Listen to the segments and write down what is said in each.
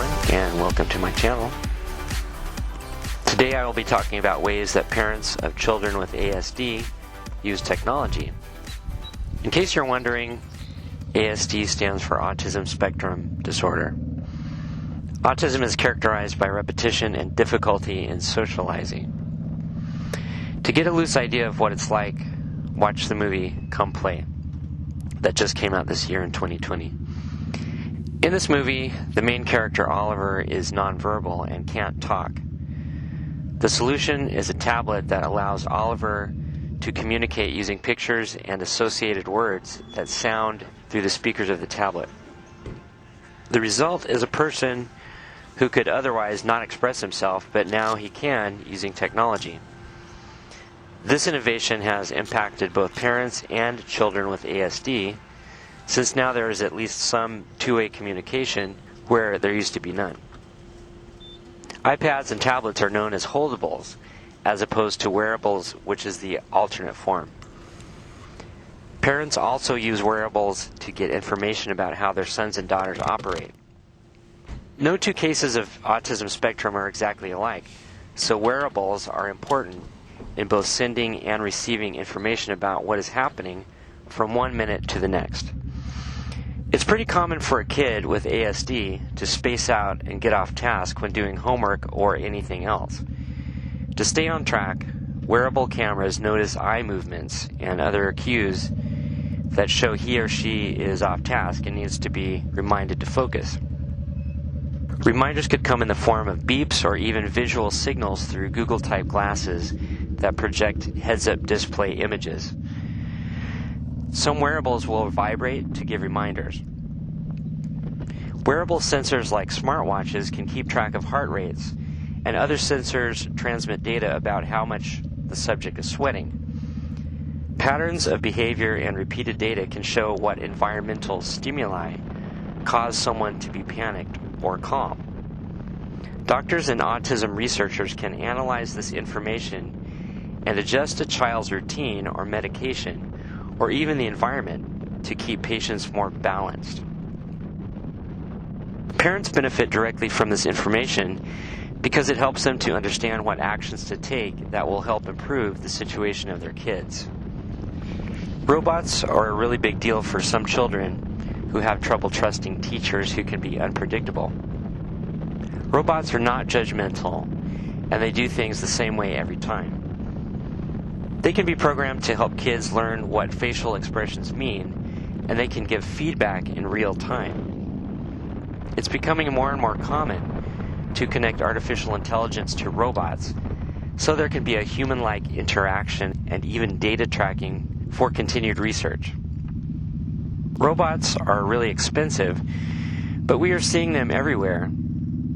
everyone, and welcome to my channel. Today I will be talking about ways that parents of children with ASD use technology. In case you're wondering, ASD stands for Autism Spectrum Disorder. Autism is characterized by repetition and difficulty in socializing. To get a loose idea of what it's like, watch the movie Come Play that just came out this year in 2020. In this movie, the main character, Oliver, is nonverbal and can't talk. The solution is a tablet that allows Oliver to communicate using pictures and associated words that sound through the speakers of the tablet. The result is a person who could otherwise not express himself, but now he can using technology. This innovation has impacted both parents and children with ASD, since now there is at least some two-way communication where there used to be none. iPads and tablets are known as holdables, as opposed to wearables, which is the alternate form. Parents also use wearables to get information about how their sons and daughters operate. No two cases of autism spectrum are exactly alike, so wearables are important in both sending and receiving information about what is happening from 1 minute to the next. It's pretty common for a kid with ASD to space out and get off task when doing homework or anything else. To stay on track, wearable cameras notice eye movements and other cues that show he or she is off task and needs to be reminded to focus. Reminders could come in the form of beeps or even visual signals through Google-type glasses that project heads-up display images. Some wearables will vibrate to give reminders. Wearable sensors like smartwatches can keep track of heart rates, and other sensors transmit data about how much the subject is sweating. Patterns of behavior and repeated data can show what environmental stimuli cause someone to be panicked or calm. Doctors and autism researchers can analyze this information and adjust a child's routine or medication, or even the environment, to keep patients more balanced. Parents benefit directly from this information because it helps them to understand what actions to take that will help improve the situation of their kids. Robots are a really big deal for some children who have trouble trusting teachers who can be unpredictable. Robots are not judgmental, and they do things the same way every time. They can be programmed to help kids learn what facial expressions mean, and they can give feedback in real time. It's becoming more and more common to connect artificial intelligence to robots, so there can be a human-like interaction and even data tracking for continued research. Robots are really expensive, but we are seeing them everywhere,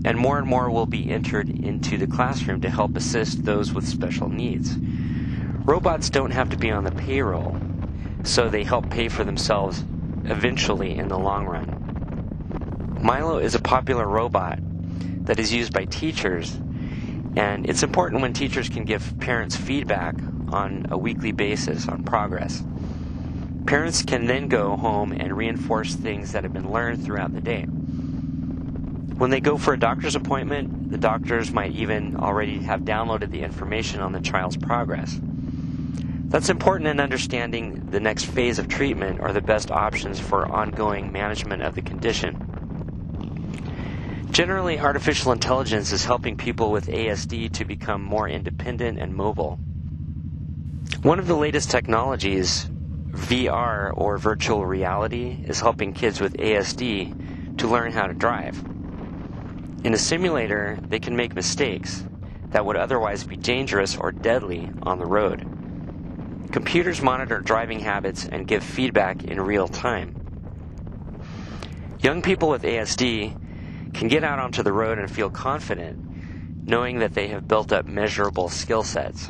and more will be entered into the classroom to help assist those with special needs. Robots don't have to be on the payroll, so they help pay for themselves eventually in the long run. Milo is a popular robot that is used by teachers, and it's important when teachers can give parents feedback on a weekly basis on progress. Parents can then go home and reinforce things that have been learned throughout the day. When they go for a doctor's appointment, the doctors might even already have downloaded the information on the child's progress. That's important in understanding the next phase of treatment or the best options for ongoing management of the condition. Generally, artificial intelligence is helping people with ASD to become more independent and mobile. One of the latest technologies, VR or virtual reality, is helping kids with ASD to learn how to drive. In a simulator, they can make mistakes that would otherwise be dangerous or deadly on the road. Computers monitor driving habits and give feedback in real time. Young people with ASD can get out onto the road and feel confident, knowing that they have built up measurable skill sets.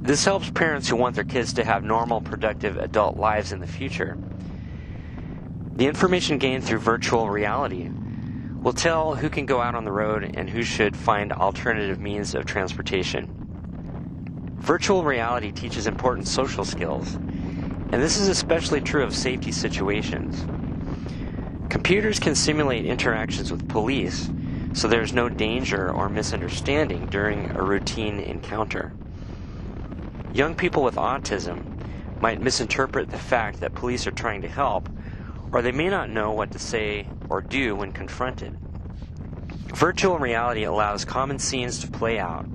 This helps parents who want their kids to have normal, productive adult lives in the future. The information gained through virtual reality will tell who can go out on the road and who should find alternative means of transportation. Virtual reality teaches important social skills, and this is especially true of safety situations. Computers can simulate interactions with police, so there's no danger or misunderstanding during a routine encounter. Young people with autism might misinterpret the fact that police are trying to help, or they may not know what to say or do when confronted. Virtual reality allows common scenes to play out,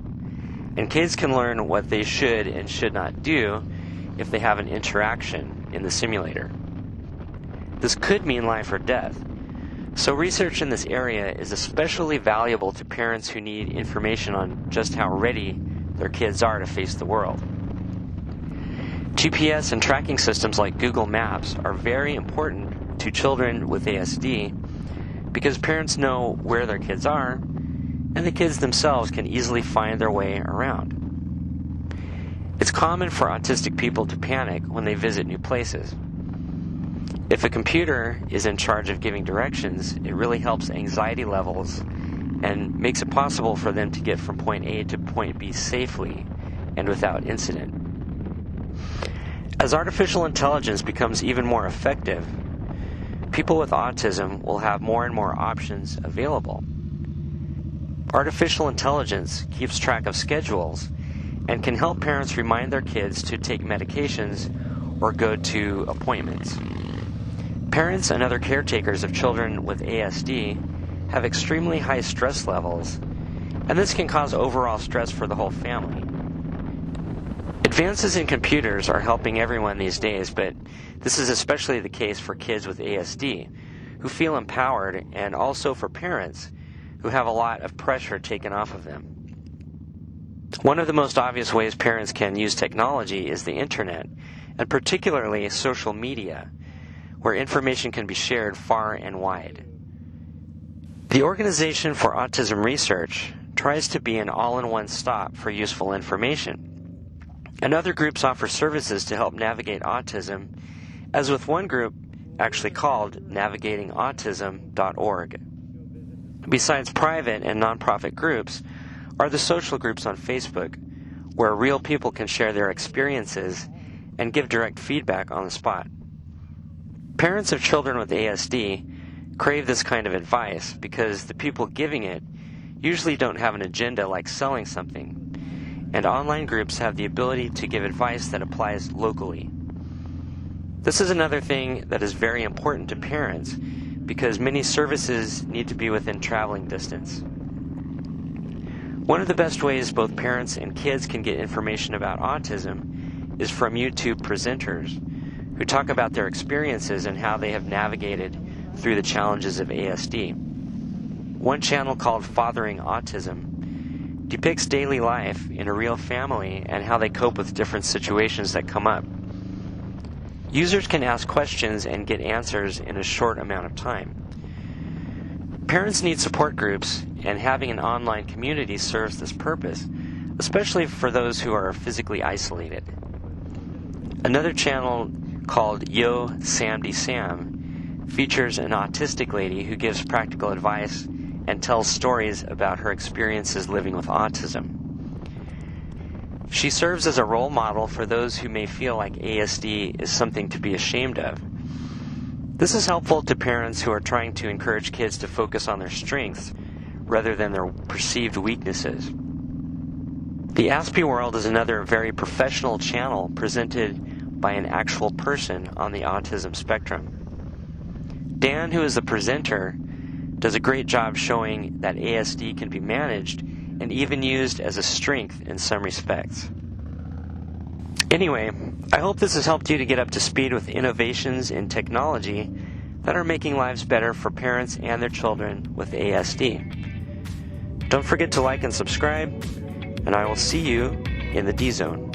and kids can learn what they should and should not do if they have an interaction in the simulator. This could mean life or death, so research in this area is especially valuable to parents who need information on just how ready their kids are to face the world. GPS and tracking systems like Google Maps are very important to children with ASD because parents know where their kids are, and the kids themselves can easily find their way around. It's common for autistic people to panic when they visit new places. If a computer is in charge of giving directions, it really helps anxiety levels and makes it possible for them to get from point A to point B safely and without incident. As artificial intelligence becomes even more effective, people with autism will have more and more options available. Artificial intelligence keeps track of schedules and can help parents remind their kids to take medications or go to appointments. Parents and other caretakers of children with ASD have extremely high stress levels, and this can cause overall stress for the whole family. Advances in computers are helping everyone these days, but this is especially the case for kids with ASD, who feel empowered, and also for parents who have a lot of pressure taken off of them. One of the most obvious ways parents can use technology is the internet, and particularly social media, where information can be shared far and wide. The Organization for Autism Research tries to be an all-in-one stop for useful information, and other groups offer services to help navigate autism, as with one group actually called navigatingautism.org. Besides private and nonprofit groups are the social groups on Facebook, where real people can share their experiences and give direct feedback on the spot. Parents of children with ASD crave this kind of advice because the people giving it usually don't have an agenda like selling something, and online groups have the ability to give advice that applies locally. This is another thing that is very important to parents because many services need to be within traveling distance. One of the best ways both parents and kids can get information about autism is from YouTube presenters who talk about their experiences and how they have navigated through the challenges of ASD. One channel called Fathering Autism depicts daily life in a real family and how they cope with different situations that come up. Users can ask questions and get answers in a short amount of time. Parents need support groups, and having an online community serves this purpose, especially for those who are physically isolated. Another channel called Yo Samdy Sam features an autistic lady who gives practical advice and tells stories about her experiences living with autism. She serves as a role model for those who may feel like ASD is something to be ashamed of. This is helpful to parents who are trying to encourage kids to focus on their strengths rather than their perceived weaknesses. The Aspie World is another very professional channel presented by an actual person on the autism spectrum. Dan, who is the presenter, does a great job showing that ASD can be managed and even used as a strength in some respects. Anyway, I hope this has helped you to get up to speed with innovations in technology that are making lives better for parents and their children with ASD. Don't forget to like and subscribe, and I will see you in the D-Zone.